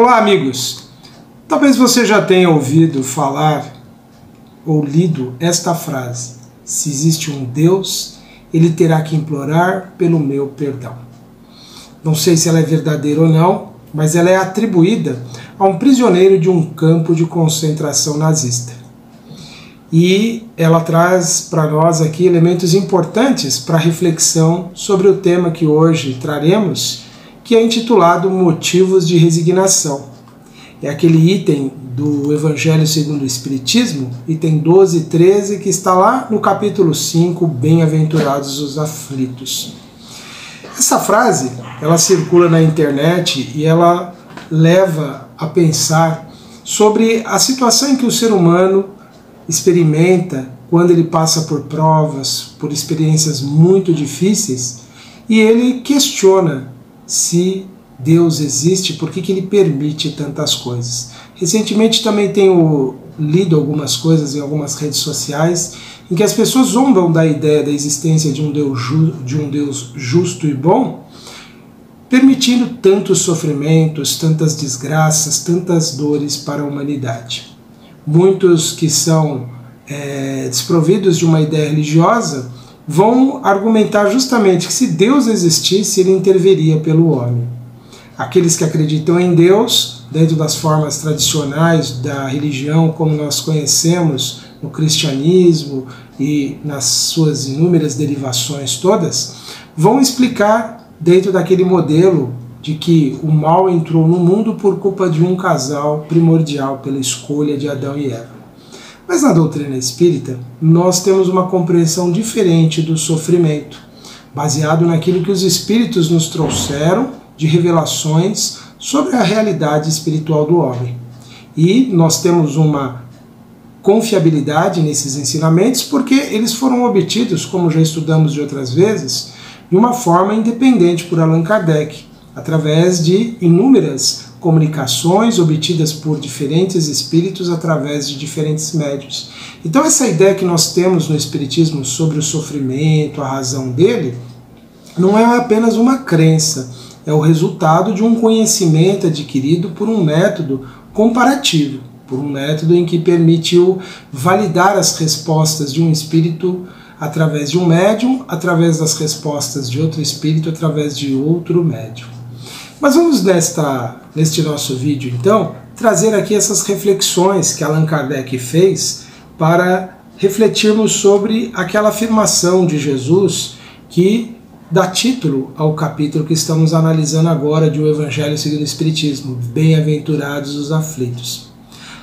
Olá, amigos! Talvez você já tenha ouvido falar ou lido esta frase: se existe um Deus, ele terá que implorar pelo meu perdão. Não sei se ela é verdadeira ou não, mas ela é atribuída a um prisioneiro de um campo de concentração nazista. E ela traz para nós aqui elementos importantes para a reflexão sobre o tema que hoje traremos, que é intitulado Motivos de Resignação. É aquele item do Evangelho segundo o Espiritismo, item 12 e 13, que está lá no capítulo 5, Bem-aventurados os aflitos. Essa frase, ela circula na internet e ela leva a pensar sobre a situação em que o ser humano experimenta quando ele passa por provas, por experiências muito difíceis, e ele questiona se Deus existe, por que ele permite tantas coisas. Recentemente também tenho lido algumas coisas em algumas redes sociais em que as pessoas zombam da ideia da existência de um Deus justo e bom, permitindo tantos sofrimentos, tantas desgraças, tantas dores para a humanidade. Muitos que são desprovidos de uma ideia religiosa vão argumentar justamente que se Deus existisse, ele interviria pelo homem. Aqueles que acreditam em Deus, dentro das formas tradicionais da religião como nós conhecemos no cristianismo e nas suas inúmeras derivações todas, vão explicar dentro daquele modelo de que o mal entrou no mundo por culpa de um casal primordial pela escolha de Adão e Eva. Mas na doutrina espírita, nós temos uma compreensão diferente do sofrimento, baseado naquilo que os espíritos nos trouxeram de revelações sobre a realidade espiritual do homem. E nós temos uma confiabilidade nesses ensinamentos porque eles foram obtidos, como já estudamos de outras vezes, de uma forma independente por Allan Kardec, através de inúmeras comunicações obtidas por diferentes espíritos através de diferentes médiuns. Então essa ideia que nós temos no Espiritismo sobre o sofrimento, a razão dele, não é apenas uma crença, é o resultado de um conhecimento adquirido por um método comparativo, por um método em que permitiu validar as respostas de um espírito através de um médium, através das respostas de outro espírito, através de outro médium. Mas vamos neste nosso vídeo, então, trazer aqui essas reflexões que Allan Kardec fez para refletirmos sobre aquela afirmação de Jesus que dá título ao capítulo que estamos analisando agora de O Evangelho segundo o Espiritismo, Bem-aventurados os aflitos.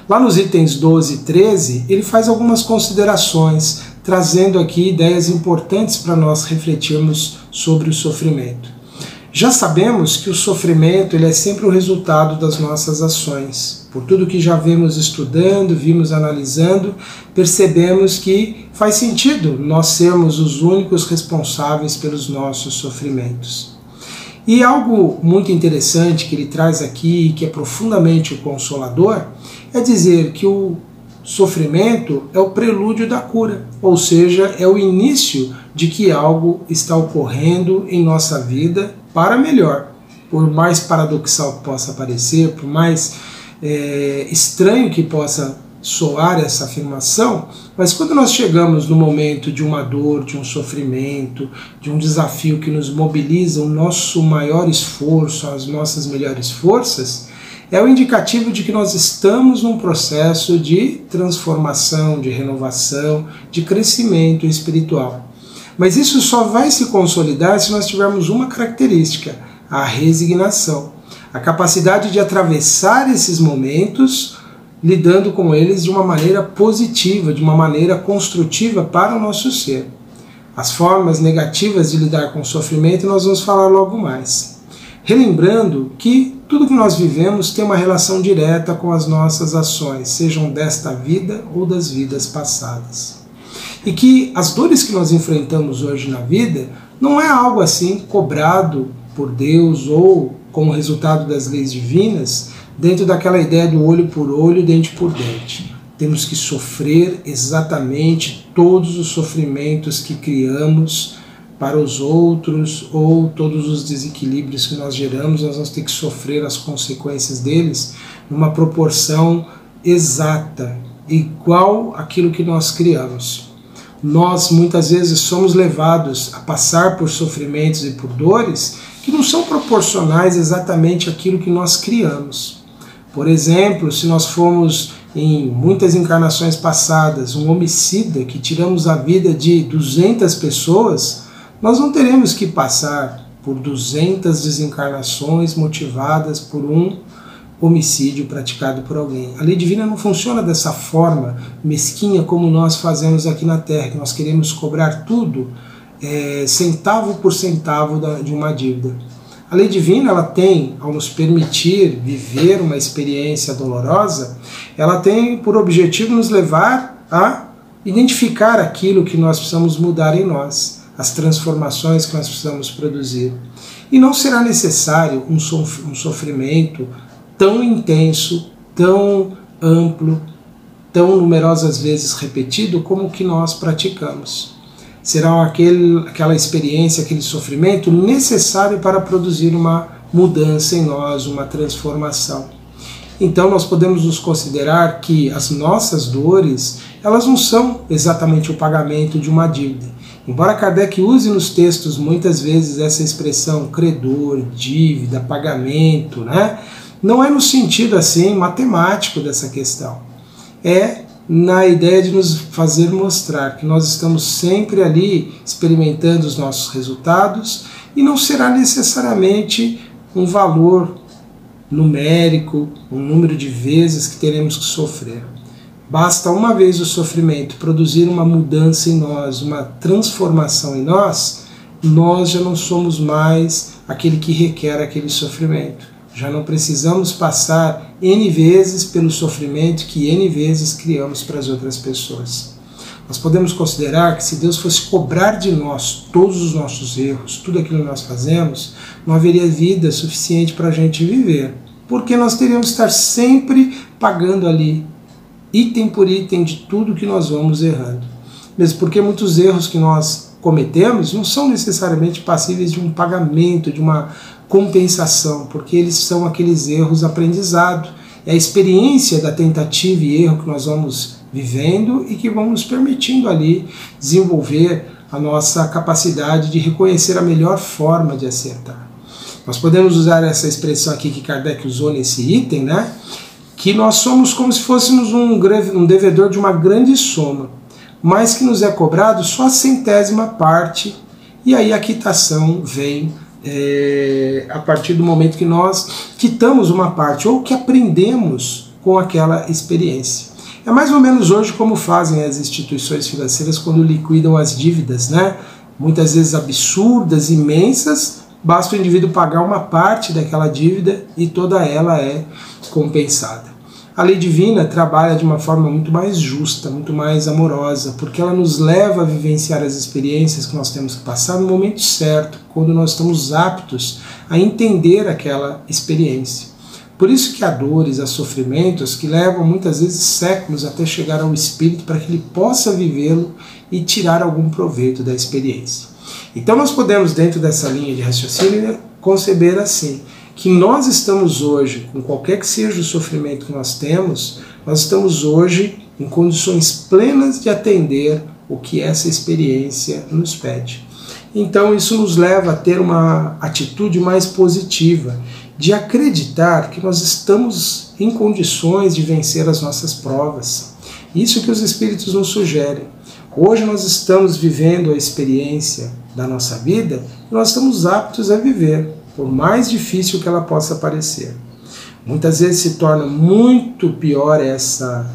Lá nos itens 12 e 13, ele faz algumas considerações, trazendo aqui ideias importantes para nós refletirmos sobre o sofrimento. Já sabemos que o sofrimento ele é sempre o resultado das nossas ações. Por tudo que já vimos estudando, vimos analisando, percebemos que faz sentido nós sermos os únicos responsáveis pelos nossos sofrimentos. E algo muito interessante que ele traz aqui, que é profundamente consolador, é dizer que o sofrimento é o prelúdio da cura, ou seja, é o início de que algo está ocorrendo em nossa vida para melhor. Por mais paradoxal que possa parecer, por mais estranho que possa soar essa afirmação, mas quando nós chegamos no momento de uma dor, de um sofrimento, de um desafio que nos mobiliza o nosso maior esforço, as nossas melhores forças, é o indicativo de que nós estamos num processo de transformação, de renovação, de crescimento espiritual. Mas isso só vai se consolidar se nós tivermos uma característica, a resignação. A capacidade de atravessar esses momentos, lidando com eles de uma maneira positiva, de uma maneira construtiva para o nosso ser. As formas negativas de lidar com o sofrimento nós vamos falar logo mais. Relembrando que tudo que nós vivemos tem uma relação direta com as nossas ações, sejam desta vida ou das vidas passadas. E que as dores que nós enfrentamos hoje na vida não é algo assim cobrado por Deus ou como resultado das leis divinas, dentro daquela ideia do olho por olho, dente por dente. Temos que sofrer exatamente todos os sofrimentos que criamos para os outros, ou todos os desequilíbrios que nós geramos, nós vamos ter que sofrer as consequências deles numa proporção exata, igual àquilo que nós criamos. Nós muitas vezes somos levados a passar por sofrimentos e por dores que não são proporcionais exatamente àquilo que nós criamos. Por exemplo, se nós formos em muitas encarnações passadas um homicida que tiramos a vida de 200 pessoas, nós não teremos que passar por 200 desencarnações motivadas por um homicídio praticado por alguém. A lei divina não funciona dessa forma mesquinha como nós fazemos aqui na Terra, que nós queremos cobrar tudo centavo por centavo de uma dívida. A lei divina, ela tem, ao nos permitir viver uma experiência dolorosa, ela tem por objetivo nos levar a identificar aquilo que nós precisamos mudar em nós, as transformações que nós precisamos produzir. E não será necessário um sofrimento tão intenso, tão amplo, tão numerosas vezes repetido como o que nós praticamos. Será aquela experiência, aquele sofrimento necessário para produzir uma mudança em nós, uma transformação. Então nós podemos nos considerar que as nossas dores, elas não são exatamente o pagamento de uma dívida. Embora Kardec use nos textos muitas vezes essa expressão credor, dívida, pagamento, né? Não é no sentido assim matemático dessa questão. É na ideia de nos fazer mostrar que nós estamos sempre ali experimentando os nossos resultados e não será necessariamente um valor numérico, um número de vezes que teremos que sofrer. Basta uma vez o sofrimento produzir uma mudança em nós, uma transformação em nós, nós já não somos mais aquele que requer aquele sofrimento. Já não precisamos passar N vezes pelo sofrimento que N vezes criamos para as outras pessoas. Nós podemos considerar que se Deus fosse cobrar de nós todos os nossos erros, tudo aquilo que nós fazemos, não haveria vida suficiente para a gente viver. Porque nós teríamos que estar sempre pagando ali, item por item, de tudo que nós vamos errando. Mesmo porque muitos erros que nós cometemos não são necessariamente passíveis de um pagamento, de uma compensação, porque eles são aqueles erros aprendizado. É a experiência da tentativa e erro que nós vamos vivendo e que vão nos permitindo ali desenvolver a nossa capacidade de reconhecer a melhor forma de acertar. Nós podemos usar essa expressão aqui que Kardec usou nesse item, né? Que nós somos como se fôssemos um devedor de uma grande soma, mas que nos é cobrado só a 100ª parte, e aí a quitação vem a partir do momento que nós quitamos uma parte ou que aprendemos com aquela experiência. É mais ou menos hoje como fazem as instituições financeiras quando liquidam as dívidas, né? Muitas vezes absurdas, imensas, basta o indivíduo pagar uma parte daquela dívida e toda ela é compensada. A lei divina trabalha de uma forma muito mais justa, muito mais amorosa, porque ela nos leva a vivenciar as experiências que nós temos que passar no momento certo, quando nós estamos aptos a entender aquela experiência. Por isso que há dores, há sofrimentos que levam muitas vezes séculos até chegar ao espírito para que ele possa vivê-lo e tirar algum proveito da experiência. Então nós podemos, dentro dessa linha de raciocínio, conceber assim, que nós estamos hoje, com qualquer que seja o sofrimento que nós estamos hoje em condições plenas de atender o que essa experiência nos pede. Então isso nos leva a ter uma atitude mais positiva, de acreditar que nós estamos em condições de vencer as nossas provas. Isso que os Espíritos nos sugerem. Hoje nós estamos vivendo a experiência da nossa vida e nós estamos aptos a viver, por mais difícil que ela possa parecer. Muitas vezes se torna muito pior essa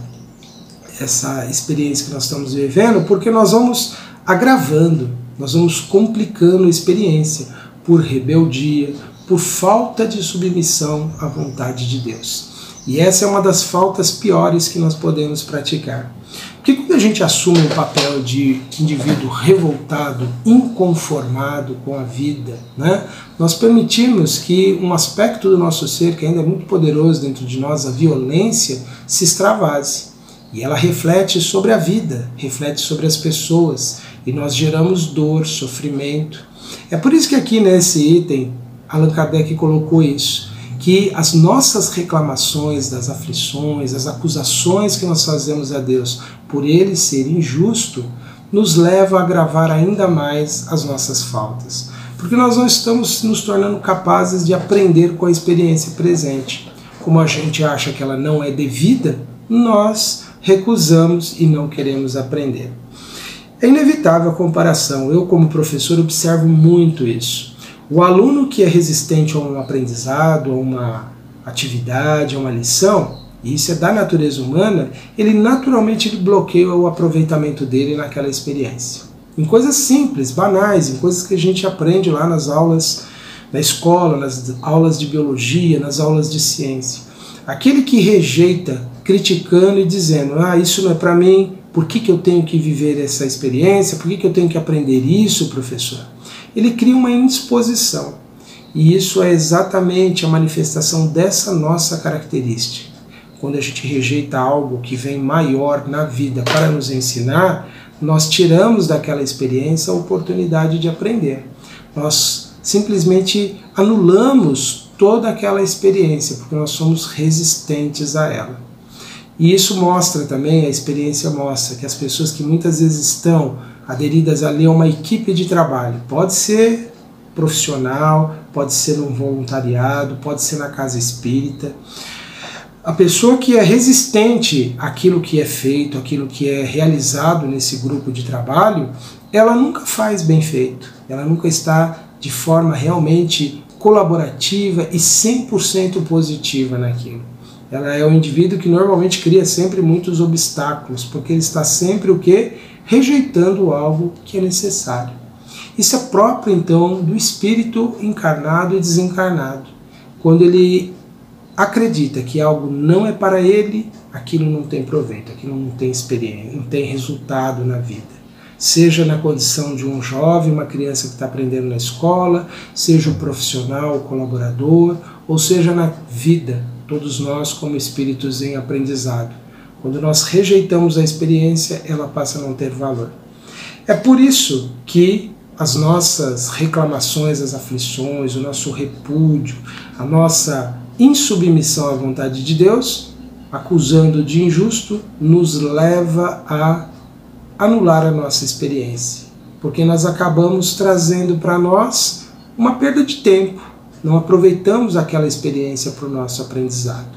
experiência que nós estamos vivendo, porque nós vamos agravando, nós vamos complicando a experiência por rebeldia, por falta de submissão à vontade de Deus. E essa é uma das faltas piores que nós podemos praticar. Porque quando a gente assume um papel de indivíduo revoltado, inconformado com a vida, né, nós permitimos que um aspecto do nosso ser, que ainda é muito poderoso dentro de nós, a violência, se extravase. E ela reflete sobre a vida, reflete sobre as pessoas, e nós geramos dor, sofrimento. É por isso que aqui nesse item, Allan Kardec colocou isso, que as nossas reclamações das aflições, as acusações que nós fazemos a Deus por Ele ser injusto, nos leva a agravar ainda mais as nossas faltas. Porque nós não estamos nos tornando capazes de aprender com a experiência presente. Como a gente acha que ela não é devida, nós recusamos e não queremos aprender. É inevitável a comparação. Eu, como professor, observo muito isso. O aluno que é resistente a um aprendizado, a uma atividade, a uma lição, e isso é da natureza humana, ele naturalmente bloqueia o aproveitamento dele naquela experiência. Em coisas simples, banais, em coisas que a gente aprende lá nas aulas da escola, nas aulas de biologia, nas aulas de ciência. Aquele que rejeita, criticando e dizendo, isso não é para mim, por que eu tenho que viver essa experiência, por que eu tenho que aprender isso, professor? Ele cria uma indisposição. E isso é exatamente a manifestação dessa nossa característica. Quando a gente rejeita algo que vem maior na vida para nos ensinar, nós tiramos daquela experiência a oportunidade de aprender. Nós simplesmente anulamos toda aquela experiência, porque nós somos resistentes a ela. E isso mostra também, a experiência mostra, que as pessoas que muitas vezes estão aderidas ali a uma equipe de trabalho, pode ser profissional, pode ser num voluntariado, pode ser na casa espírita, a pessoa que é resistente àquilo que é feito, àquilo que é realizado nesse grupo de trabalho, ela nunca faz bem feito, ela nunca está de forma realmente colaborativa e 100% positiva naquilo. Ela é um indivíduo que normalmente cria sempre muitos obstáculos, porque ele está sempre o quê? Rejeitando algo que é necessário. Isso é próprio, então, do espírito encarnado e desencarnado. Quando ele acredita que algo não é para ele, aquilo não tem proveito, aquilo não tem experiência, não tem resultado na vida. Seja na condição de um jovem, uma criança que está aprendendo na escola, seja um profissional, um colaborador, ou seja na vida, todos nós como espíritos em aprendizado. Quando nós rejeitamos a experiência, ela passa a não ter valor. É por isso que as nossas reclamações, as aflições, o nosso repúdio, a nossa insubmissão à vontade de Deus, acusando de injusto, nos leva a anular a nossa experiência. Porque nós acabamos trazendo para nós uma perda de tempo. Não aproveitamos aquela experiência para o nosso aprendizado.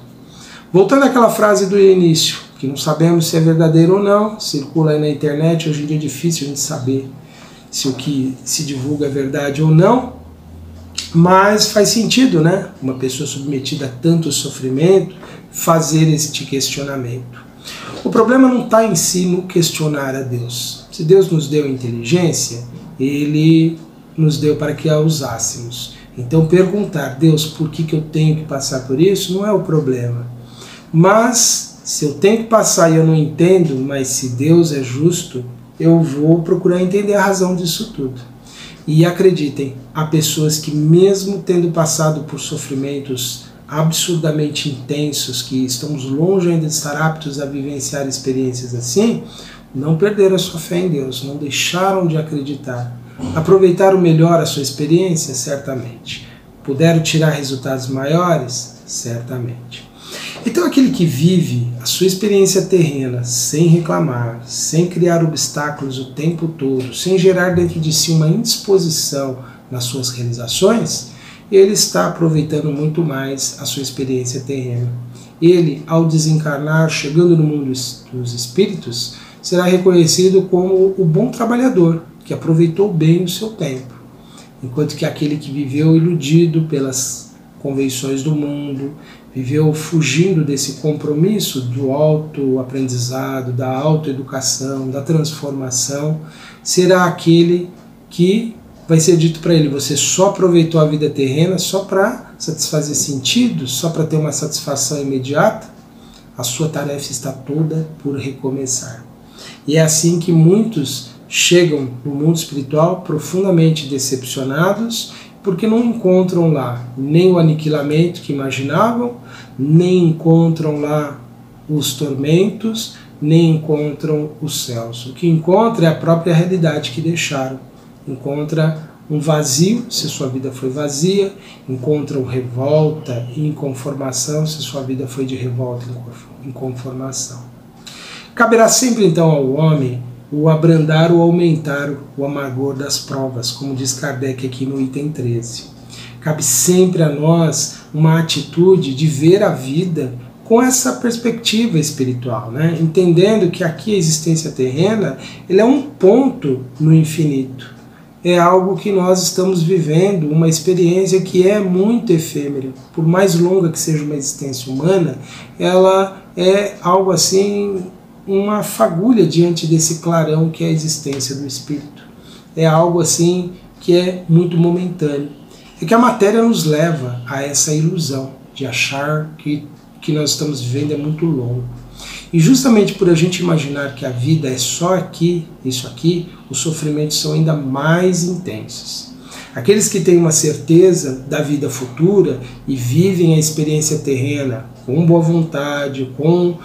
Voltando àquela frase do início, que não sabemos se é verdadeiro ou não, circula aí na internet, hoje em dia é difícil a gente saber se o que se divulga é verdade ou não, mas faz sentido, né? Uma pessoa submetida a tanto sofrimento fazer este questionamento. O problema não está em si no questionar a Deus. Se Deus nos deu inteligência, Ele nos deu para que a usássemos. Então perguntar, Deus, por que eu tenho que passar por isso, não é o problema. Mas se eu tenho que passar e eu não entendo, mas se Deus é justo, eu vou procurar entender a razão disso tudo. E acreditem, há pessoas que mesmo tendo passado por sofrimentos absurdamente intensos, que estamos longe ainda de estar aptos a vivenciar experiências assim, não perderam a sua fé em Deus, não deixaram de acreditar. Aproveitaram melhor a sua experiência? Certamente. Puderam tirar resultados maiores? Certamente. Então aquele que vive a sua experiência terrena sem reclamar, sem criar obstáculos o tempo todo, sem gerar dentro de si uma indisposição nas suas realizações, ele está aproveitando muito mais a sua experiência terrena. Ele, ao desencarnar, chegando no mundo dos espíritos, será reconhecido como o bom trabalhador, que aproveitou bem o seu tempo. Enquanto que aquele que viveu iludido pelas convenções do mundo, viveu fugindo desse compromisso do autoaprendizado, da autoeducação, da transformação, será aquele que vai ser dito para ele, você só aproveitou a vida terrena só para satisfazer sentidos, só para ter uma satisfação imediata? A sua tarefa está toda por recomeçar. E é assim que muitos chegam no mundo espiritual profundamente decepcionados, porque não encontram lá nem o aniquilamento que imaginavam, nem encontram lá os tormentos, nem encontram os céus. O que encontra é a própria realidade que deixaram. Encontra um vazio, se sua vida foi vazia, encontram revolta e inconformação, se sua vida foi de revolta e inconformação. Caberá sempre então ao homem o abrandar ou aumentar o amargor das provas, como diz Kardec aqui no item 13. Cabe sempre a nós uma atitude de ver a vida com essa perspectiva espiritual, né? Entendendo que aqui a existência terrena ele é um ponto no infinito. É algo que nós estamos vivendo, uma experiência que é muito efêmera. Por mais longa que seja uma existência humana, ela é algo assim, uma fagulha diante desse clarão que é a existência do espírito. É algo assim que é muito momentâneo. É que a matéria nos leva a essa ilusão de achar que nós estamos vivendo é muito longo. E justamente por a gente imaginar que a vida é só aqui, isso aqui, os sofrimentos são ainda mais intensos. Aqueles que têm uma certeza da vida futura e vivem a experiência terrena com boa vontade, com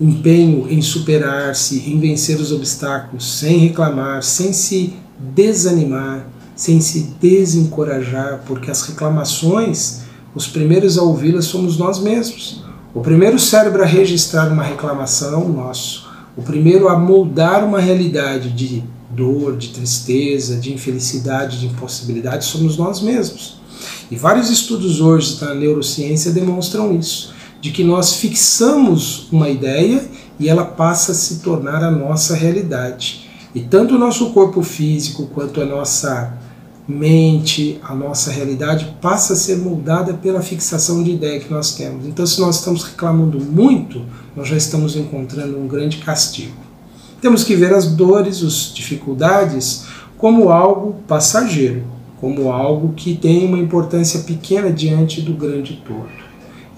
empenho em superar-se, em vencer os obstáculos, sem reclamar, sem se desanimar, sem se desencorajar, porque as reclamações, os primeiros a ouvi-las somos nós mesmos. O primeiro cérebro a registrar uma reclamação é o nosso. O primeiro a moldar uma realidade de dor, de tristeza, de infelicidade, de impossibilidade somos nós mesmos. E vários estudos hoje da neurociência demonstram isso, de que nós fixamos uma ideia e ela passa a se tornar a nossa realidade. E tanto o nosso corpo físico quanto a nossa mente, a nossa realidade passa a ser moldada pela fixação de ideia que nós temos. Então, se nós estamos reclamando muito, nós já estamos encontrando um grande castigo. Temos que ver as dores, as dificuldades, como algo passageiro, como algo que tem uma importância pequena diante do grande todo.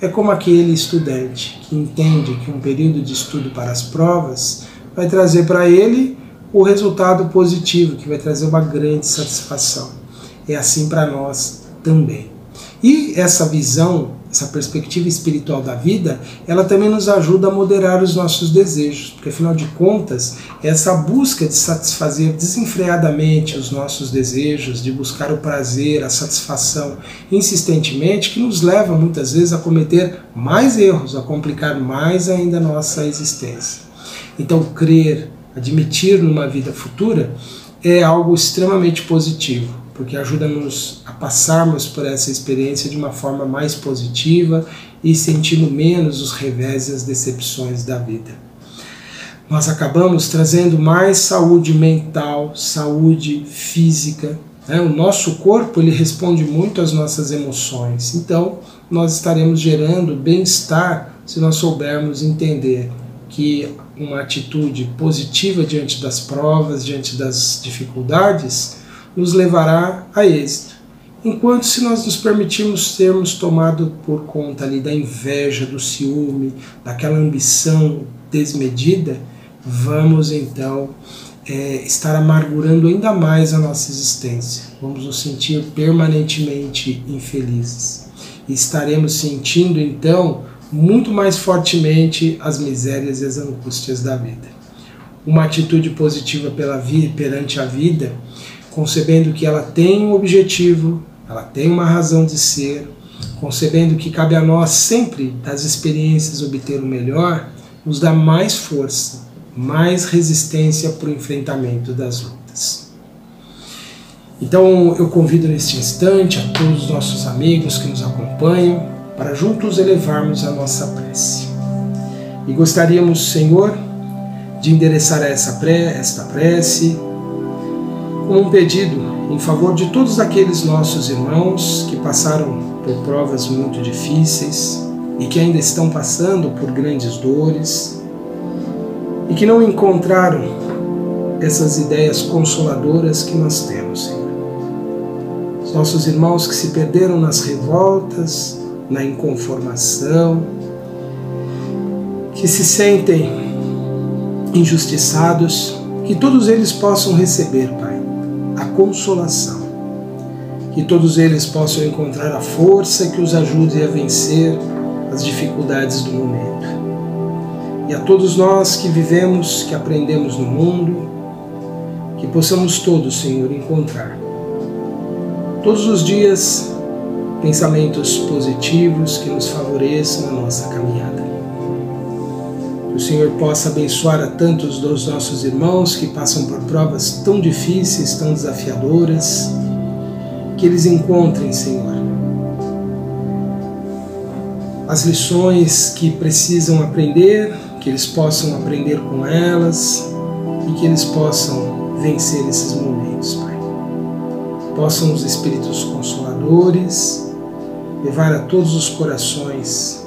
É como aquele estudante que entende que um período de estudo para as provas vai trazer para ele o resultado positivo, que vai trazer uma grande satisfação. É assim para nós também. E essa visão, essa perspectiva espiritual da vida, ela também nos ajuda a moderar os nossos desejos, porque afinal de contas, essa busca de satisfazer desenfreadamente os nossos desejos, de buscar o prazer, a satisfação insistentemente, que nos leva muitas vezes a cometer mais erros, a complicar mais ainda a nossa existência. Então, crer, admitir numa vida futura é algo extremamente positivo, porque ajuda-nos a passarmos por essa experiência de uma forma mais positiva e sentindo menos os revés e as decepções da vida. Nós acabamos trazendo mais saúde mental, saúde física. O nosso corpo ele responde muito às nossas emoções, então nós estaremos gerando bem-estar se nós soubermos entender que uma atitude positiva diante das provas, diante das dificuldades, nos levará a êxito. Enquanto se nós nos permitirmos sermos tomados por conta ali da inveja, do ciúme, daquela ambição desmedida, vamos então estar amargurando ainda mais a nossa existência. Vamos nos sentir permanentemente infelizes. E estaremos sentindo então muito mais fortemente as misérias e as angústias da vida. Uma atitude positiva perante a vida, concebendo que ela tem um objetivo, ela tem uma razão de ser, concebendo que cabe a nós sempre das experiências obter o melhor, nos dá mais força, mais resistência para o enfrentamento das lutas. Então eu convido neste instante a todos os nossos amigos que nos acompanham para juntos elevarmos a nossa prece. E gostaríamos, Senhor, de endereçar esta prece como um pedido em favor de todos aqueles nossos irmãos que passaram por provas muito difíceis e que ainda estão passando por grandes dores e que não encontraram essas ideias consoladoras que nós temos, Senhor. Os nossos irmãos que se perderam nas revoltas, na inconformação, que se sentem injustiçados, que todos eles possam receber, Pai, a consolação, que todos eles possam encontrar a força que os ajude a vencer as dificuldades do momento. e a todos nós que vivemos, que aprendemos no mundo, que possamos todos, Senhor, encontrar todos os dias pensamentos positivos que nos favoreçam a nossa caminhada. Que o Senhor possa abençoar a tantos dos nossos irmãos que passam por provas tão difíceis, tão desafiadoras, que eles encontrem, Senhor, as lições que precisam aprender, que eles possam aprender com elas e que eles possam vencer esses momentos, Pai. Possam os Espíritos Consoladores levar a todos os corações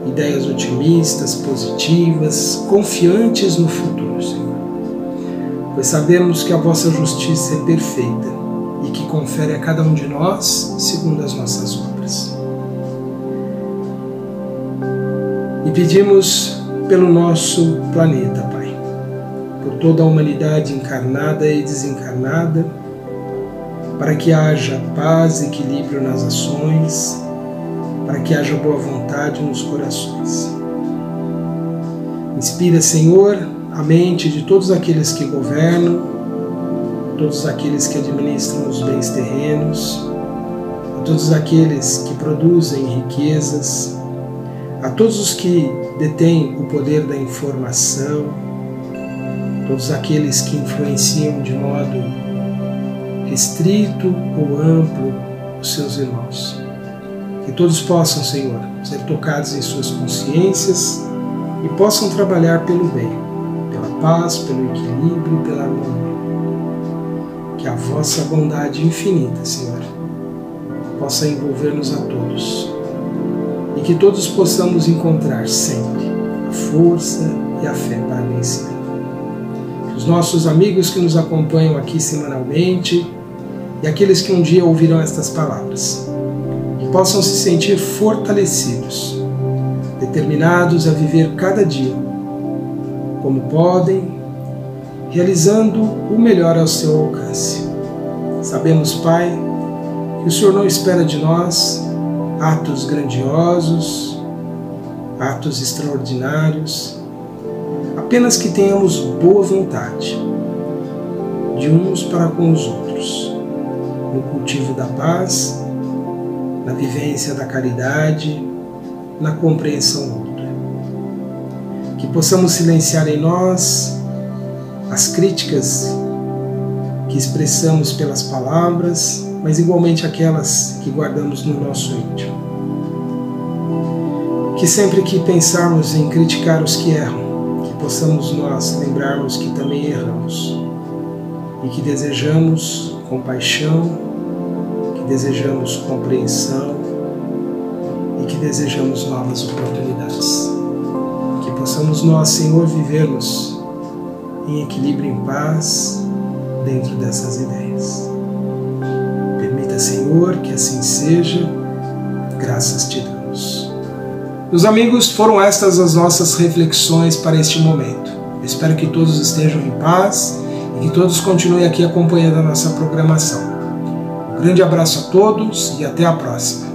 ideias otimistas, positivas, confiantes no futuro, Senhor. Pois sabemos que a vossa justiça é perfeita e que confere a cada um de nós segundo as nossas obras. E pedimos pelo nosso planeta, Pai, por toda a humanidade encarnada e desencarnada, para que haja paz e equilíbrio nas ações, para que haja boa vontade nos corações. Inspira, Senhor, a mente de todos aqueles que governam, todos aqueles que administram os bens terrenos, a todos aqueles que produzem riquezas, a todos os que detêm o poder da informação, todos aqueles que influenciam de modo restrito ou amplo os seus irmãos. Que todos possam, Senhor, ser tocados em suas consciências e possam trabalhar pelo bem, pela paz, pelo equilíbrio e pela harmonia. Que a vossa bondade infinita, Senhor, possa envolver-nos a todos e que todos possamos encontrar sempre a força e a fé para vencer. Que os nossos amigos que nos acompanham aqui semanalmente e aqueles que um dia ouvirão estas palavras possam se sentir fortalecidos, determinados a viver cada dia como podem, realizando o melhor ao seu alcance. Sabemos, Pai, que o Senhor não espera de nós atos grandiosos, atos extraordinários, apenas que tenhamos boa vontade de uns para com os outros, no cultivo da paz, na vivência da caridade, na compreensão mútua. Que possamos silenciar em nós as críticas que expressamos pelas palavras, mas igualmente aquelas que guardamos no nosso íntimo. Que sempre que pensarmos em criticar os que erram, que possamos nós lembrarmos que também erramos e que desejamos compaixão, desejamos compreensão e que desejamos novas oportunidades. Que possamos nós, Senhor, vivermos em equilíbrio e em paz dentro dessas ideias. Permita, Senhor, que assim seja. Graças te damos. Meus amigos, foram estas as nossas reflexões para este momento. Eu espero que todos estejam em paz e que todos continuem aqui acompanhando a nossa programação. Um grande abraço a todos e até a próxima.